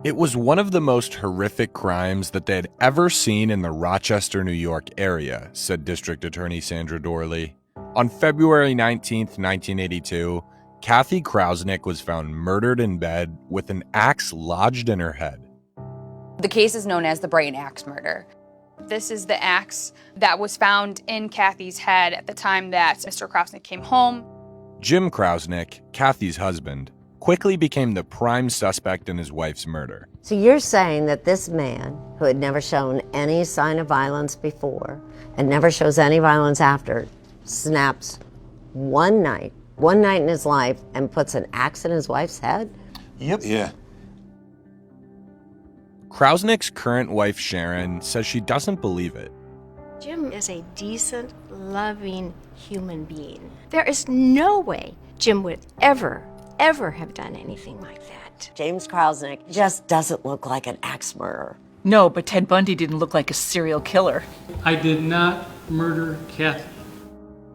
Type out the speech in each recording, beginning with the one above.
It was one of the most horrific crimes that they had ever seen in the Rochester, New York area, said District Attorney Sandra Dorley. On February 19, 1982, Kathy Krausnick was found murdered in bed with an axe lodged in her head. The case is known as the brain axe murder. This is the axe that was found in Kathy's head at the time that Mr. Krausnick came home. Jim Krausnick, Kathy's husband, quickly became the prime suspect in his wife's murder. So you're saying that this man, who had never shown any sign of violence before and never shows any violence after, snaps one night in his life and puts an axe in his wife's head? Yep. Yeah. Krausnick's current wife, Sharon, says she doesn't believe it. Jim is a decent, loving human being. There is no way Jim would ever have done anything like that. James Krausnick just doesn't look like an axe murderer. No, but Ted Bundy didn't look like a serial killer. I did not murder Kathy.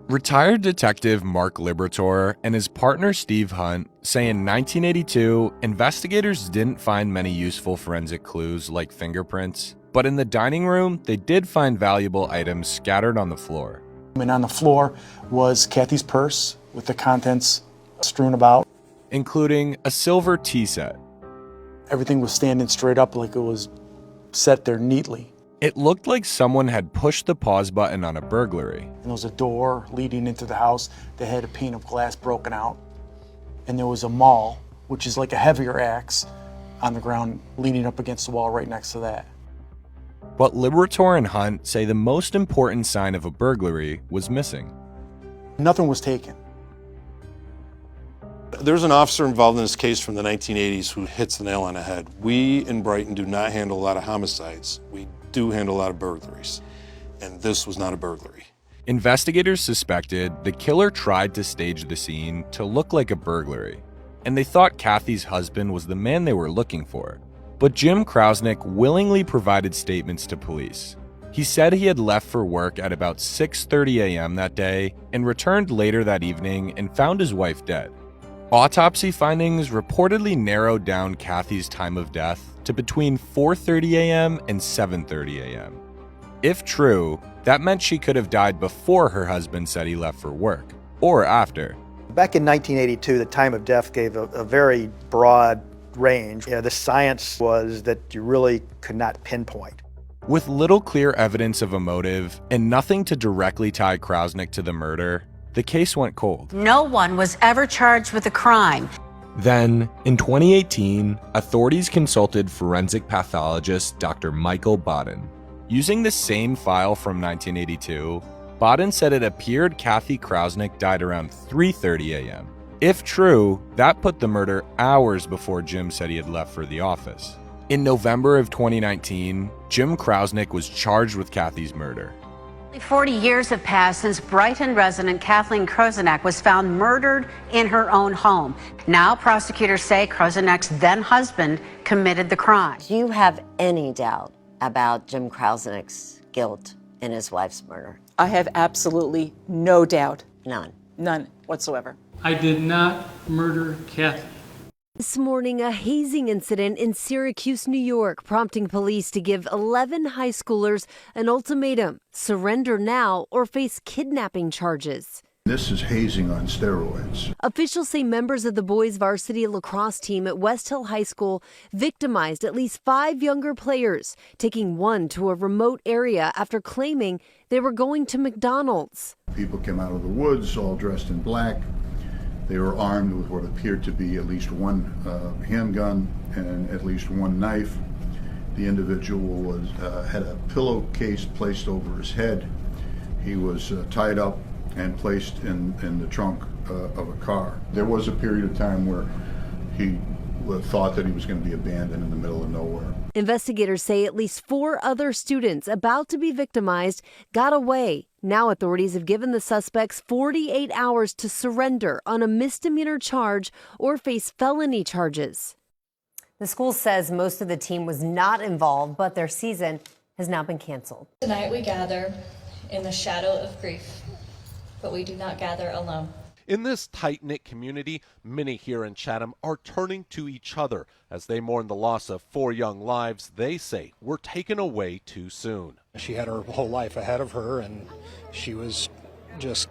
Retired detective Mark Liberator and his partner Steve Hunt say in 1982, investigators didn't find many useful forensic clues like fingerprints, but in the dining room, they did find valuable items scattered on the floor. And on the floor was Kathy's purse with the contents strewn about. Including a silver tea set. Everything was standing straight up like it was set there neatly. It looked like someone had pushed the pause button on a burglary. And there was a door leading into the house that had a pane of glass broken out. And there was a maul, which is like a heavier axe, on the ground leaning up against the wall right next to that. But Liberator and Hunt say the most important sign of a burglary was missing. Nothing was taken. There's an officer involved in this case from the 1980s who hits the nail on the head. We in Brighton do not handle a lot of homicides. We do handle a lot of burglaries. And this was not a burglary. Investigators suspected the killer tried to stage the scene to look like a burglary, and they thought Kathy's husband was the man they were looking for. But Jim Krausnick willingly provided statements to police. He said he had left for work at about 6:30 a.m. that day and returned later that evening and found his wife dead. Autopsy findings reportedly narrowed down Kathy's time of death to between 4:30 a.m. and 7:30 a.m. If true, that meant she could have died before her husband said he left for work, or after. Back in 1982, the time of death gave a very broad range. The science was that you really could not pinpoint. With little clear evidence of a motive and nothing to directly tie Krausnick to the murder, the case went cold. No one was ever charged with a crime. Then, in 2018, authorities consulted forensic pathologist Dr. Michael Bodden. Using the same file from 1982, Bodden said it appeared Kathy Krausnick died around 3:30 a.m. If true, that put the murder hours before Jim said he had left for the office. In November of 2019, Jim Krausnick was charged with Kathy's murder. 40 years have passed since Brighton resident Kathleen Krausnick was found murdered in her own home. Now prosecutors say Krausnick's then-husband committed the crime. Do you have any doubt about Jim Krausnick's guilt in his wife's murder? I have absolutely no doubt. None. None whatsoever. I did not murder Kathy. This morning, a hazing incident in Syracuse, New York, prompting police to give 11 high schoolers an ultimatum: surrender now or face kidnapping charges. This is hazing on steroids. Officials say members of the boys' varsity lacrosse team at West Hill High School victimized at least 5 younger players, taking one to a remote area after claiming they were going to McDonald's. People came out of the woods all dressed in black. They were armed with what appeared to be at least one handgun and at least one knife. The individual had a pillowcase placed over his head. He was tied up and placed in the trunk of a car. There was a period of time where he thought that he was going to be abandoned in the middle of nowhere. Investigators say at least 4 other students about to be victimized got away. Now authorities have given the suspects 48 hours to surrender on a misdemeanor charge or face felony charges. The school says most of the team was not involved, but their season has now been canceled. Tonight we gather in the shadow of grief, but we do not gather alone. In this tight-knit community, many here in Chatham are turning to each other as they mourn the loss of 4 young lives they say were taken away too soon. She had her whole life ahead of her, and she was just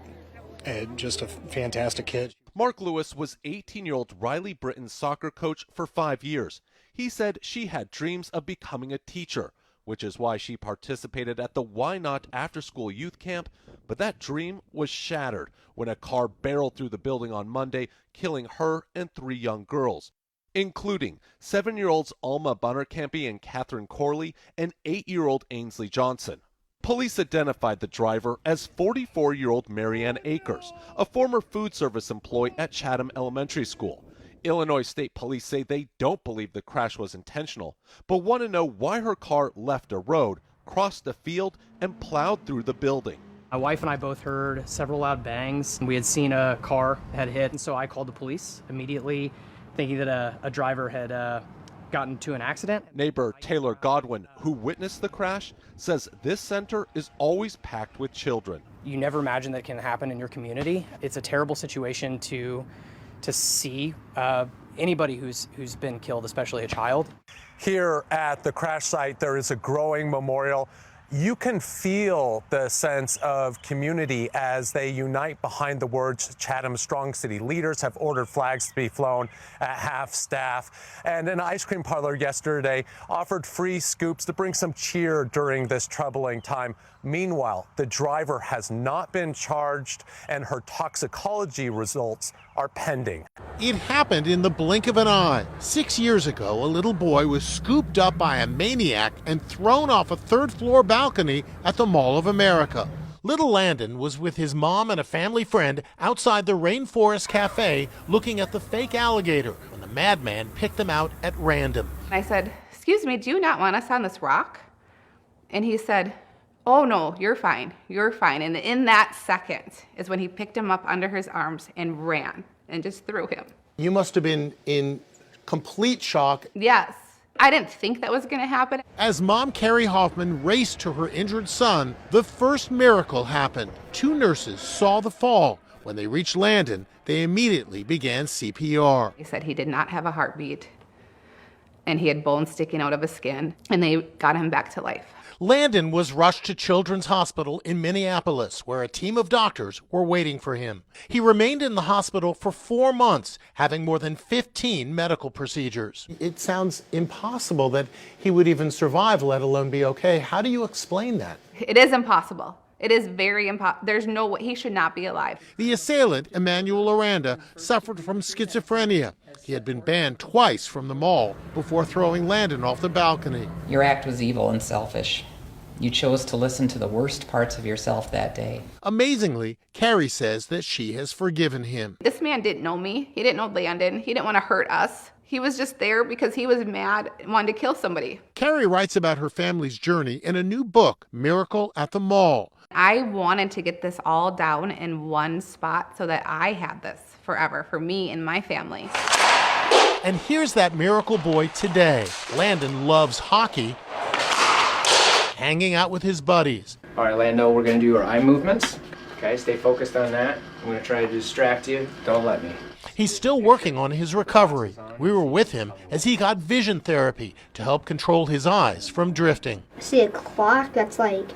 a fantastic kid. Mark Lewis was 18-year-old Riley Britton's soccer coach for 5 years. He said she had dreams of becoming a teacher, which is why she participated at the Why Not after-school youth camp, but that dream was shattered when a car barreled through the building on Monday, killing her and 3 young girls, including 7-year-olds Alma Bunnercampy and Catherine Corley and 8-year-old Ainsley Johnson. Police identified the driver as 44-year-old Marianne Akers, a former food service employee at Chatham Elementary School. Illinois State Police say they don't believe the crash was intentional, but want to know why her car left a road, crossed a field, and plowed through the building. My wife and I both heard several loud bangs. We had seen a car had hit, and so I called the police immediately, thinking that a driver had gotten into an accident. Neighbor Taylor Godwin, who witnessed the crash, says this center is always packed with children. You never imagine that can happen in your community. It's a terrible situation to see anybody who's been killed, especially a child. Here at the crash site, there is a growing memorial. You can feel the sense of community as they unite behind the words Chatham Strong City. Leaders have ordered flags to be flown at half staff. And an ice cream parlor yesterday offered free scoops to bring some cheer during this troubling time. Meanwhile, the driver has not been charged and her toxicology results are pending. It happened in the blink of an eye. 6 years ago, a little boy was scooped up by a maniac and thrown off a third-floor balcony at the Mall of America. Little Landon was with his mom and a family friend outside the Rainforest Cafe looking at the fake alligator when the madman picked them out at random. I said, "Excuse me, do you not want us on this rock?" And he said, "Oh no, you're fine, you're fine." And in that second is when he picked him up under his arms and ran and just threw him. You must have been in complete shock. Yes, I didn't think that was gonna happen. As Mom Carrie Hoffman raced to her injured son, the first miracle happened. 2 nurses saw the fall. When they reached Landon, they immediately began CPR. He said he did not have a heartbeat and he had bones sticking out of his skin, and they got him back to life. Landon was rushed to Children's Hospital in Minneapolis, where a team of doctors were waiting for him. He remained in the hospital for 4 months, having more than 15 medical procedures. It sounds impossible that he would even survive, let alone be okay. How do you explain that? It is impossible. It is very impossible. There's no way. He should not be alive. The assailant, Emmanuel Aranda, suffered from schizophrenia. He had been banned twice from the mall before throwing Landon off the balcony. Your act was evil and selfish. You chose to listen to the worst parts of yourself that day. Amazingly, Carrie says that she has forgiven him. This man didn't know me. He didn't know Landon. He didn't want to hurt us. He was just there because he was mad and wanted to kill somebody. Carrie writes about her family's journey in a new book, Miracle at the Mall. I wanted to get this all down in one spot so that I had this forever for me and my family. And here's that miracle boy today. Landon loves hockey, hanging out with his buddies. All right, Lando, we're going to do our eye movements. Okay, stay focused on that. I'm going to try to distract you. Don't let me. He's still working on his recovery. We were with him as he got vision therapy to help control his eyes from drifting. I see a clock that's like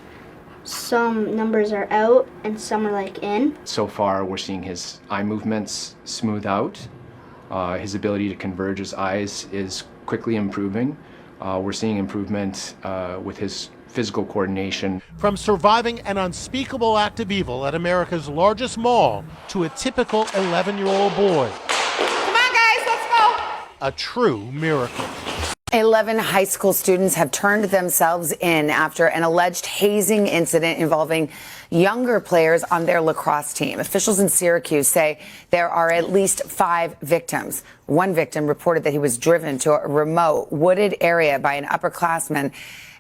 some numbers are out and some are like in. So far, we're seeing his eye movements smooth out. His ability to converge his eyes is quickly improving. We're seeing improvement with his physical coordination. From surviving an unspeakable act of evil at America's largest mall to a typical 11-year-old boy. Come on, guys, let's go. A true miracle. 11 high school students have turned themselves in after an alleged hazing incident involving younger players on their lacrosse team. Officials in Syracuse say there are at least 5 victims. One victim reported that he was driven to a remote, wooded area by an upperclassman.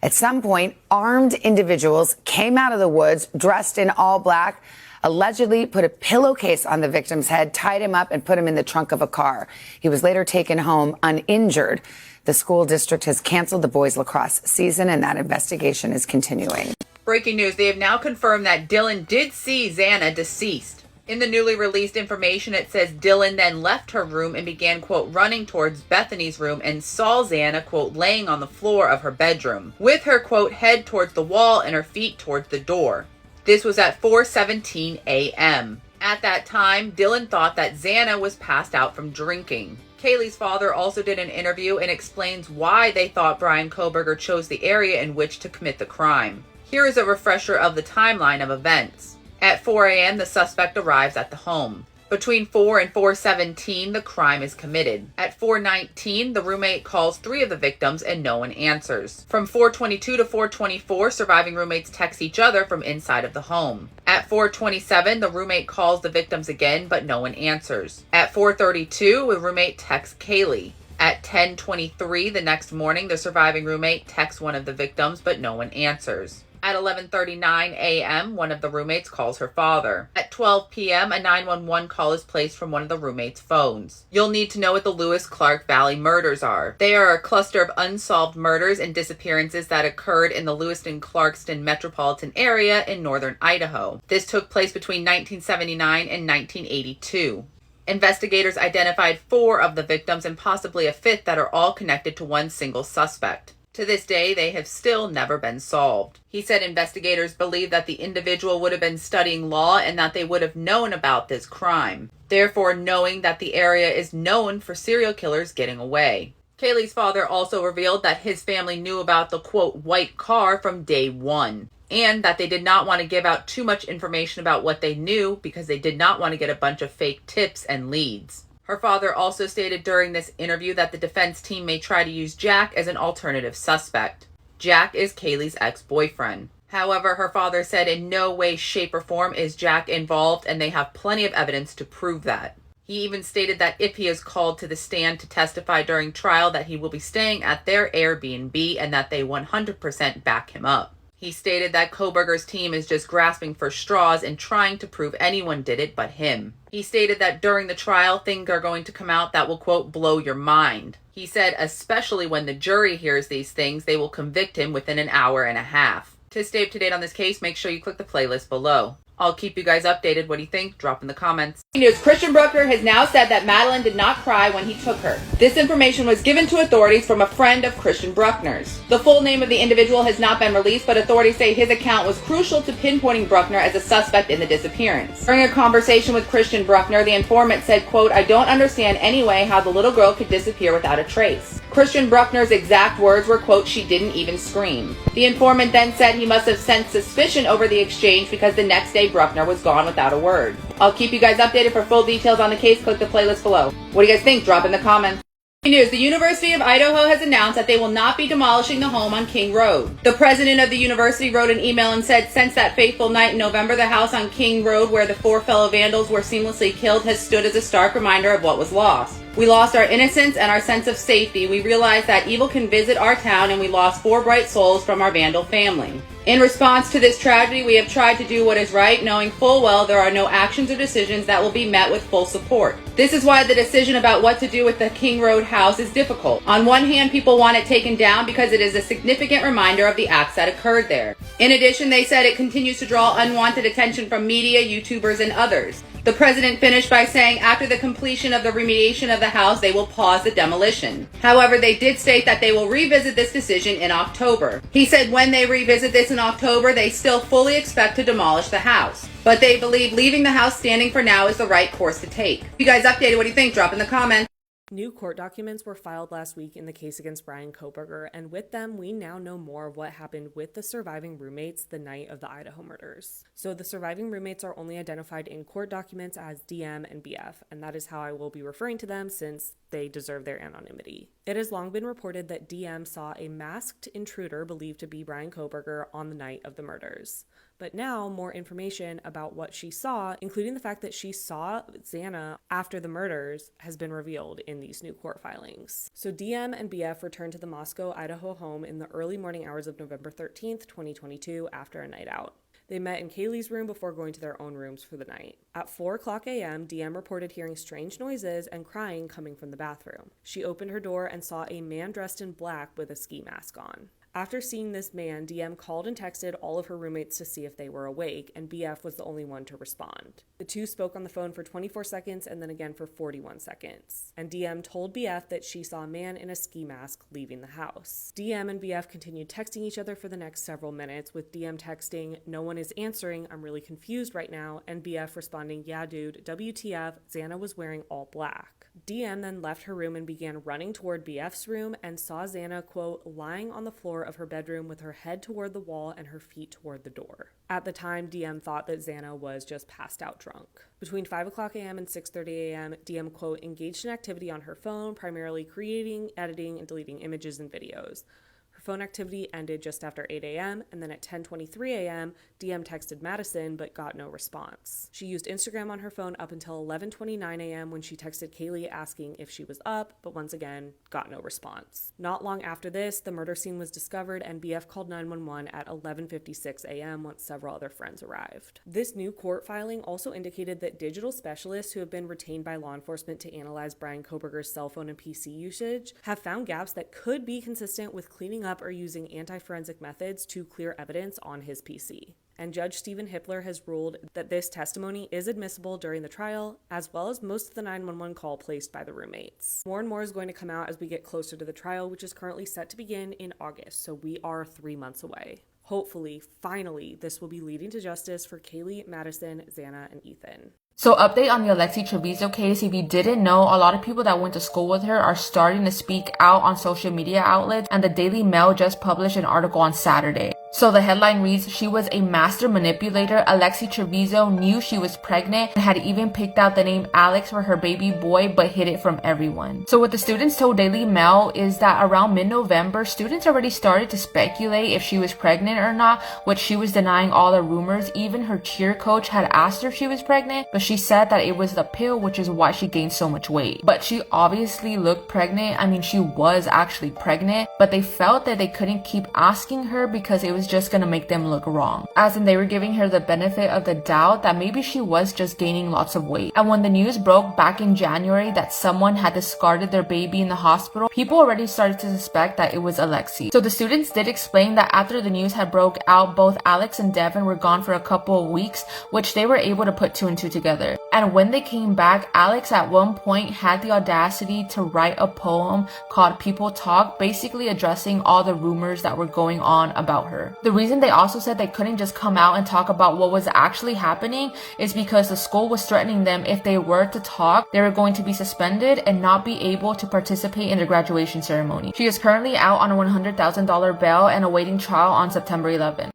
At some point, armed individuals came out of the woods dressed in all black, allegedly put a pillowcase on the victim's head, tied him up, and put him in the trunk of a car. He was later taken home uninjured. The school district has canceled the boys' lacrosse season, and that investigation is continuing. Breaking news, they have now confirmed that Dylan did see Xana deceased. In the newly released information, it says Dylan then left her room and began, quote, running towards Bethany's room and saw Xana, quote, laying on the floor of her bedroom, with her, quote, head towards the wall and her feet towards the door. This was at 4:17 a.m. At that time, Dylan thought that Xana was passed out from drinking. Kaylee's father also did an interview and explains why they thought Brian Kohberger chose the area in which to commit the crime. Here is a refresher of the timeline of events. At 4 a.m., the suspect arrives at the home. Between 4 and 4:17, the crime is committed. At 4:19, the roommate calls 3 of the victims and no one answers. From 4:22 to 4:24, surviving roommates text each other from inside of the home. At 4:27, the roommate calls the victims again, but no one answers. At 4:32, the roommate texts Kaylee. At 10:23 the next morning, the surviving roommate texts one of the victims, but no one answers. At 11:39 a.m., one of the roommates calls her father. At 12 p.m., a 911 call is placed from one of the roommates' phones. You'll need to know what the Lewis-Clark Valley murders are. They are a cluster of unsolved murders and disappearances that occurred in the Lewiston-Clarkston metropolitan area in northern Idaho. This took place between 1979 and 1982. Investigators identified 4 of the victims and possibly a 5th that are all connected to one single suspect. To this day, they have still never been solved. He said investigators believe that the individual would have been studying law and that they would have known about this crime, therefore knowing that the area is known for serial killers getting away. Kaylee's father also revealed that his family knew about the, quote, white car from day one, and that they did not want to give out too much information about what they knew because they did not want to get a bunch of fake tips and leads. Her father also stated during this interview that the defense team may try to use Jack as an alternative suspect. Jack is Kaylee's ex-boyfriend. However, her father said in no way, shape, or form is Jack involved, and they have plenty of evidence to prove that. He even stated that if he is called to the stand to testify during trial, that he will be staying at their Airbnb and that they 100% back him up. He stated that Kohberger's team is just grasping for straws and trying to prove anyone did it but him. He stated that during the trial, things are going to come out that will, quote, blow your mind. He said, especially when the jury hears these things, they will convict him within an hour and a half. To stay up to date on this case, make sure you click the playlist below. I'll keep you guys updated. What do you think? Drop in the comments. News: Christian Bruckner has now said that Madeline did not cry when he took her. This information was given to authorities from a friend of Christian Bruckner's. The full name of the individual has not been released, but authorities say his account was crucial to pinpointing Bruckner as a suspect in the disappearance. During a conversation with Christian Bruckner, the informant said, quote, I don't understand anyway how the little girl could disappear without a trace. Christian Bruckner's exact words were, quote, she didn't even scream. The informant then said he must have sensed suspicion over the exchange because the next day Bruckner was gone without a word. I'll keep you guys updated for full details on the case. Click the playlist below. What do you guys think? Drop in the comments. News: the University of Idaho has announced that they will not be demolishing the home on King Road. The president of the university wrote an email and said, since that fateful night in November, the house on King Road where the 4 fellow vandals were seamlessly killed has stood as a stark reminder of what was lost. We lost our innocence and our sense of safety. We realized that evil can visit our town, and we lost 4 bright souls from our vandal family. In response to this tragedy, we have tried to do what is right, knowing full well there are no actions or decisions that will be met with full support. This is why the decision about what to do with the King Road house is difficult. On one hand, people want it taken down because it is a significant reminder of the acts that occurred there. In addition, they said it continues to draw unwanted attention from media, YouTubers, and others. The president finished by saying after the completion of the remediation of the house, they will pause the demolition. However, they did state that they will revisit this decision in October. He said when they revisit this in October, they still fully expect to demolish the house. But they believe leaving the house standing for now is the right course to take. If you guys updated, what do you think? Drop in the comments. New court documents were filed last week in the case against Brian Kohberger, and with them, we now know more of what happened with the surviving roommates the night of the Idaho murders. So the surviving roommates are only identified in court documents as DM and BF, and that is how I will be referring to them since they deserve their anonymity. It has long been reported that DM saw a masked intruder believed to be Brian Kohberger on the night of the murders. But now, more information about what she saw, including the fact that she saw Xana after the murders, has been revealed in these new court filings. So DM and BF returned to the Moscow, Idaho home in the early morning hours of November 13th, 2022, after a night out. They met in Kaylee's room before going to their own rooms for the night. At 4:00 a.m., DM reported hearing strange noises and crying coming from the bathroom. She opened her door and saw a man dressed in black with a ski mask on. After seeing this man, DM called and texted all of her roommates to see if they were awake, and BF was the only one to respond. The two spoke on the phone for 24 seconds and then again for 41 seconds. And DM told BF that she saw a man in a ski mask leaving the house. DM and BF continued texting each other for the next several minutes, with DM texting, "No one is answering, I'm really confused right now," and BF responding, "Yeah dude, WTF, Xana was wearing all black." DM then left her room and began running toward BF's room and saw Xana, quote, lying on the floor of her bedroom with her head toward the wall and her feet toward the door. At the time, DM thought that Xana was just passed out drunk. Between 5 o'clock a.m. and 6:30 a.m., DM, quote, engaged in activity on her phone, primarily creating, editing, and deleting images and videos. Her phone activity ended just after 8 a.m., and then at 10:23 a.m., DM texted Madison but got no response. She used Instagram on her phone up until 11:29 a.m. when she texted Kaylee asking if she was up, but once again, got no response. Not long after this, the murder scene was discovered, and BF called 911 at 11:56 a.m. once several other friends arrived. This new court filing also indicated that digital specialists who have been retained by law enforcement to analyze Bryan Kohberger's cell phone and PC usage have found gaps that could be consistent with cleaning up or using anti-forensic methods to clear evidence on his PC. And Judge Stephen Hippler has ruled that this testimony is admissible during the trial, as well as most of the 911 call placed by the roommates. More and more is going to come out as we get closer to the trial, which is currently set to begin in August, so we are 3 months away. Hopefully, finally, this will be leading to justice for Kaylee, Madison, Xana, and Ethan. So update on the Alexi Trevizo case. If you didn't know, a lot of people that went to school with her are starting to speak out on social media outlets, and the Daily Mail just published an article on Saturday. So the headline reads, "She was a master manipulator. Alexi Trevizo knew she was pregnant and had even picked out the name Alex for her baby boy, but hid it from everyone." So what the students told Daily Mail is that around mid-November, students already started to speculate if she was pregnant or not, which she was denying all the rumors. Even her cheer coach had asked her if she was pregnant, but she said that it was the pill, which is why she gained so much weight. But she obviously looked pregnant. I mean, she was actually pregnant, but they felt that they couldn't keep asking her because it was just gonna make them look wrong. As in, they were giving her the benefit of the doubt that maybe she was just gaining lots of weight. And when the news broke back in January that someone had discarded their baby in the hospital, people already started to suspect that it was Alexi. So the students did explain that after the news had broke out, both Alex and Devin were gone for a couple of weeks, which they were able to put 2 and 2 together. And when they came back, Alex at one point had the audacity to write a poem called People Talk, basically addressing all the rumors that were going on about her. The reason they also said they couldn't just come out and talk about what was actually happening is because the school was threatening them if they were to talk, they were going to be suspended and not be able to participate in their graduation ceremony. She is currently out on a $100,000 bail and awaiting trial on September 11th.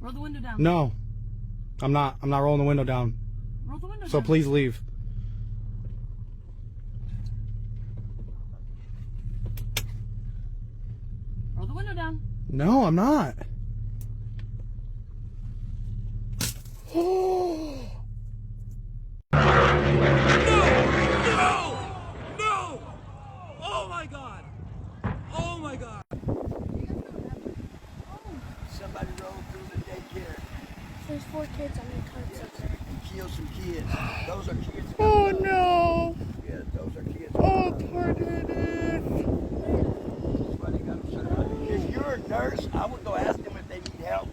Roll the window down. No, I'm not rolling the window down. Roll the window down. So please leave. Roll the window down. No, I'm not. No! Oh my god! Oh my god! Somebody rolled through the daycare. There's 4 kids on the Toks up there. Kill some kids. Those are kids. Oh no! Yeah, those are kids. Oh, poor Dennis. Somebody got them set up. If you're a nurse, I would go ask them if they need help.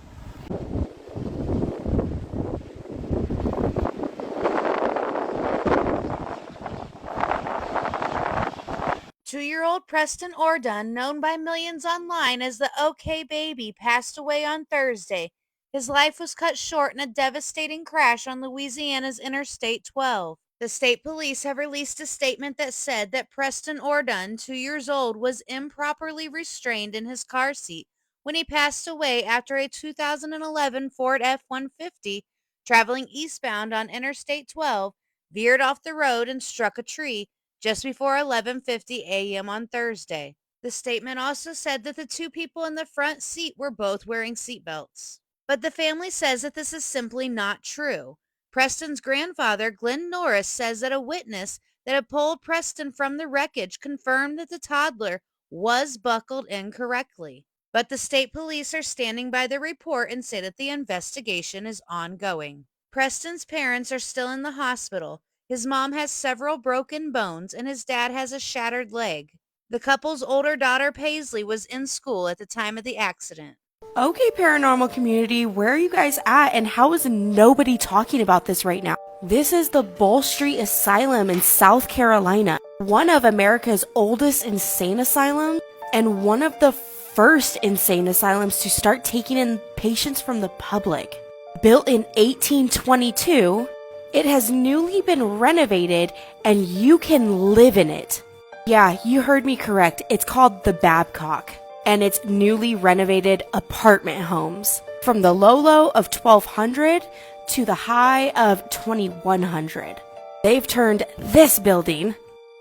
Two-year-old Preston Ordun, known by millions online as the OK Baby, passed away on Thursday. His life was cut short in a devastating crash on Louisiana's Interstate 12. The state police have released a statement that said that Preston Ordun, 2 years old, was improperly restrained in his car seat when he passed away after a 2011 Ford F-150 traveling eastbound on Interstate 12 veered off the road and struck a tree just before 11:50 a.m. on Thursday. The statement also said that the 2 people in the front seat were both wearing seatbelts. But the family says that this is simply not true. Preston's grandfather, Glenn Norris, says that a witness that had pulled Preston from the wreckage confirmed that the toddler was buckled incorrectly. But the state police are standing by the report and say that the investigation is ongoing. Preston's parents are still in the hospital. His mom has several broken bones and his dad has a shattered leg. The couple's older daughter, Paisley, was in school at the time of the accident. Okay, paranormal community, where are you guys at, and how is nobody talking about this right now? This is the Bull Street Asylum in South Carolina, one of America's oldest insane asylums, and one of the first insane asylums to start taking in patients from the public. Built in 1822, it has newly been renovated, and you can live in it. Yeah, you heard me correct. It's called the Babcock, and it's newly renovated apartment homes from the low of 1,200 to the high of 2,100. They've turned this building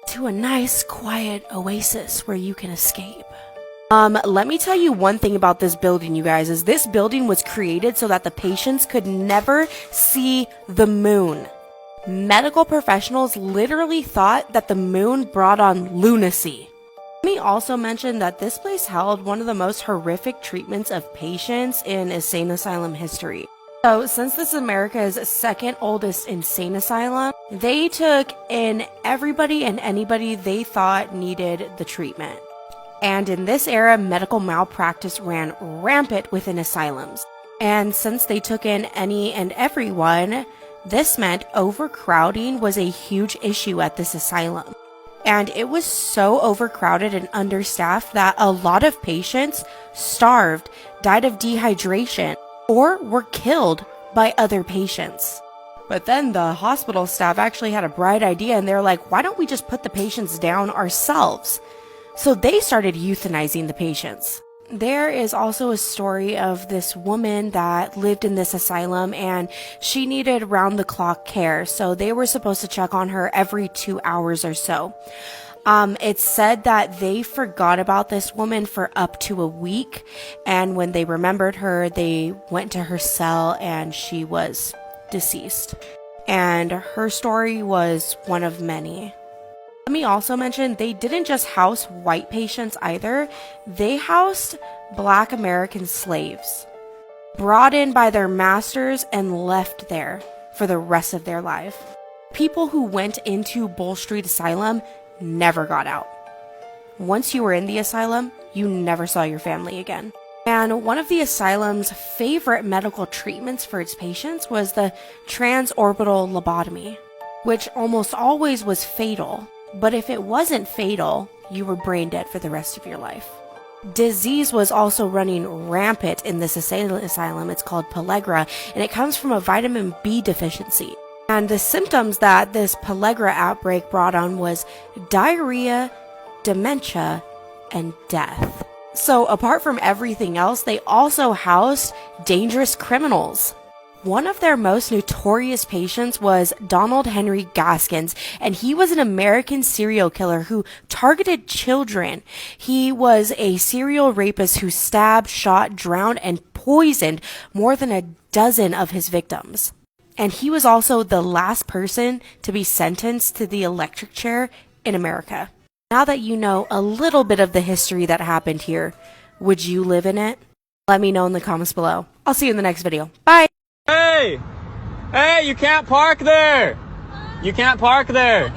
to a nice, quiet oasis where you can escape. Let me tell you one thing about this building, you guys, is this building was created so that the patients could never see the moon. Medical professionals literally thought that the moon brought on lunacy. Let me also mention that this place held one of the most horrific treatments of patients in insane asylum history. So, since this is America's second oldest insane asylum, they took in everybody and anybody they thought needed the treatment. And in this era, medical malpractice ran rampant within asylums. And since they took in any and everyone, this meant overcrowding was a huge issue at this asylum. And it was so overcrowded and understaffed that a lot of patients starved, died of dehydration, or were killed by other patients. But then the hospital staff actually had a bright idea, and they're like, why don't we just put the patients down ourselves? So they started euthanizing the patients. There is also a story of this woman that lived in this asylum, and she needed round-the-clock care, so they were supposed to check on her every 2 hours or so. It's said that they forgot about this woman for up to a week, and when they remembered her, they went to her cell and she was deceased. And her story was one of many. Let me also mention, they didn't just house white patients either. They housed Black American slaves, brought in by their masters and left there for the rest of their life. People who went into Bull Street Asylum never got out. Once you were in the asylum, you never saw your family again. And one of the asylum's favorite medical treatments for its patients was the transorbital lobotomy, which almost always was fatal. But if it wasn't fatal, you were brain dead for the rest of your life. Disease was also running rampant in this asylum. It's called pellagra, and it comes from a vitamin B deficiency. And the symptoms that this pellagra outbreak brought on was diarrhea, dementia, and death. So apart from everything else, they also housed dangerous criminals. One of their most notorious patients was Donald Henry Gaskins, and he was an American serial killer who targeted children. He was a serial rapist who stabbed, shot, drowned, and poisoned more than a dozen of his victims. And he was also the last person to be sentenced to the electric chair in America. Now that you know a little bit of the history that happened here, would you live in it? Let me know in the comments below. I'll see you in the next video. Bye! Hey! Hey, you can't park there! You can't park there!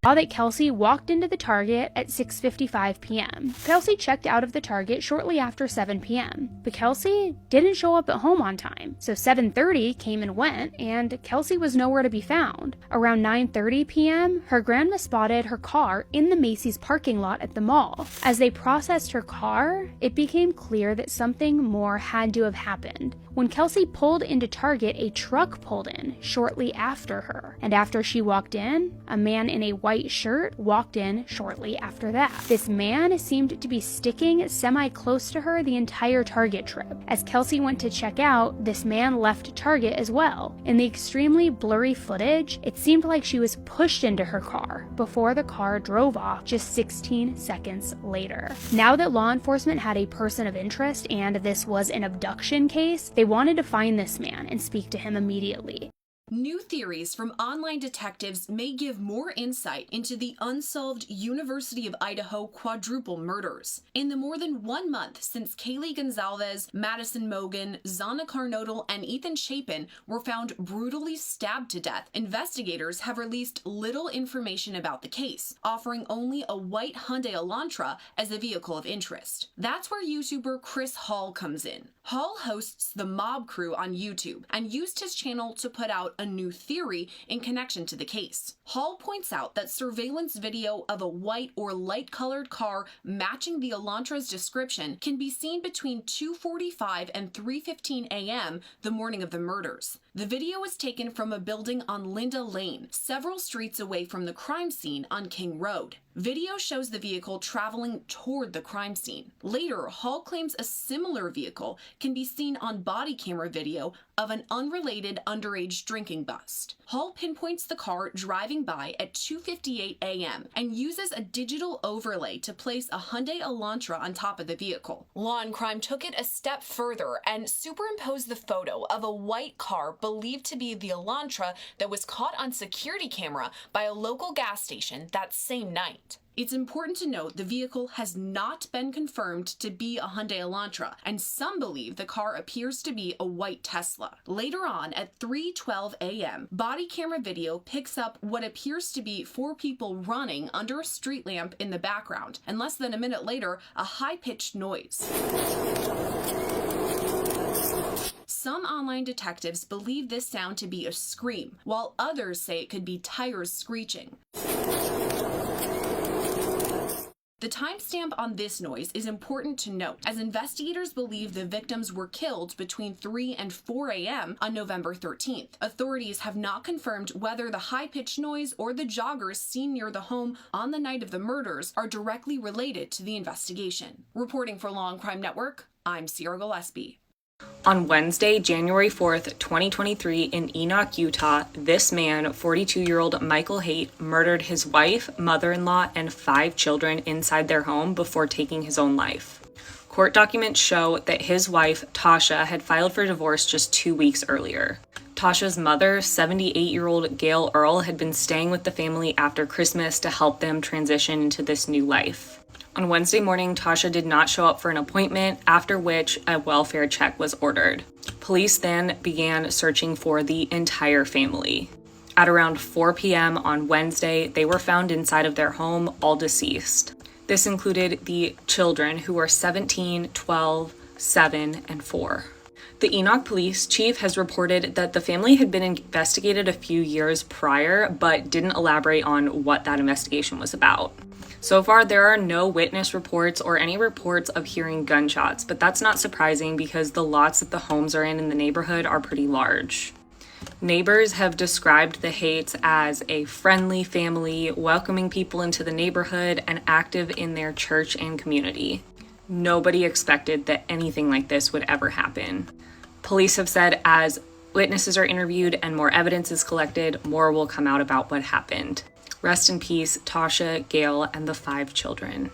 Saw that Kelsey walked into the Target at 6:55 p.m. Kelsey checked out of the Target shortly after 7 p.m., but Kelsey didn't show up at home on time. So 7:30 came and went, and Kelsey was nowhere to be found. Around 9:30 p.m., her grandma spotted her car in the Macy's parking lot at the mall. As they processed her car, it became clear that something more had to have happened. When Kelsey pulled into Target, a truck pulled in shortly after her, and after she walked in, a man in a white shirt walked in shortly after that. This man seemed to be sticking semi-close to her the entire Target trip. As Kelsey went to check out, this man left Target as well. In the extremely blurry footage, it seemed like she was pushed into her car before the car drove off just 16 seconds later. Now that law enforcement had a person of interest and this was an abduction case, they wanted to find this man and speak to him immediately. New theories from online detectives may give more insight into the unsolved University of Idaho quadruple murders. In the more than 1 month since Kaylee Gonzalez, Madison Mogan, Zana Carnodal, and Ethan Chapin were found brutally stabbed to death, investigators have released little information about the case, offering only a white Hyundai Elantra as a vehicle of interest. That's where YouTuber Chris Hall comes in. Hall hosts the Mob Crew on YouTube and used his channel to put out a new theory in connection to the case. Hall points out that surveillance video of a white or light-colored car matching the Elantra's description can be seen between 2:45 and 3:15 a.m. the morning of the murders. The video was taken from a building on Linda Lane, several streets away from the crime scene on King Road. Video shows the vehicle traveling toward the crime scene. Later, Hall claims a similar vehicle can be seen on body camera video of an unrelated underage drinking bust. Hall pinpoints the car driving by at 2:58 a.m. and uses a digital overlay to place a Hyundai Elantra on top of the vehicle. Law and Crime took it a step further and superimposed the photo of a white car believed to be the Elantra that was caught on security camera by a local gas station that same night. It's important to note the vehicle has not been confirmed to be a Hyundai Elantra, and some believe the car appears to be a white Tesla. Later on, at 3:12 a.m., body camera video picks up what appears to be 4 people running under a street lamp in the background, and less than a minute later, a high-pitched noise. Some online detectives believe this sound to be a scream, while others say it could be tires screeching. The timestamp on this noise is important to note, as investigators believe the victims were killed between 3 and 4 a.m. on November 13th. Authorities have not confirmed whether the high-pitched noise or the joggers seen near the home on the night of the murders are directly related to the investigation. Reporting for Law and Crime Network, I'm Sierra Gillespie. On Wednesday, January 4th, 2023, in Enoch, Utah, this man, 42-year-old Michael Haight, murdered his wife, mother-in-law, and 5 children inside their home before taking his own life. Court documents show that his wife, Tasha, had filed for divorce just 2 weeks earlier. Tasha's mother, 78-year-old Gail Earl, had been staying with the family after Christmas to help them transition into this new life. On Wednesday morning, Tasha did not show up for an appointment, after which a welfare check was ordered. Police then began searching for the entire family. At around 4 p.m. on Wednesday, they were found inside of their home, all deceased. This included the children, who were 17, 12, 7, and 4. The Enoch police chief has reported that the family had been investigated a few years prior, but didn't elaborate on what that investigation was about. So far, there are no witness reports or any reports of hearing gunshots, but that's not surprising because the lots that the homes are in the neighborhood are pretty large. Neighbors have described the Haights as a friendly family, welcoming people into the neighborhood and active in their church and community. Nobody expected that anything like this would ever happen. Police have said as witnesses are interviewed and more evidence is collected, more will come out about what happened. Rest in peace, Tasha, Gail, and the 5 children.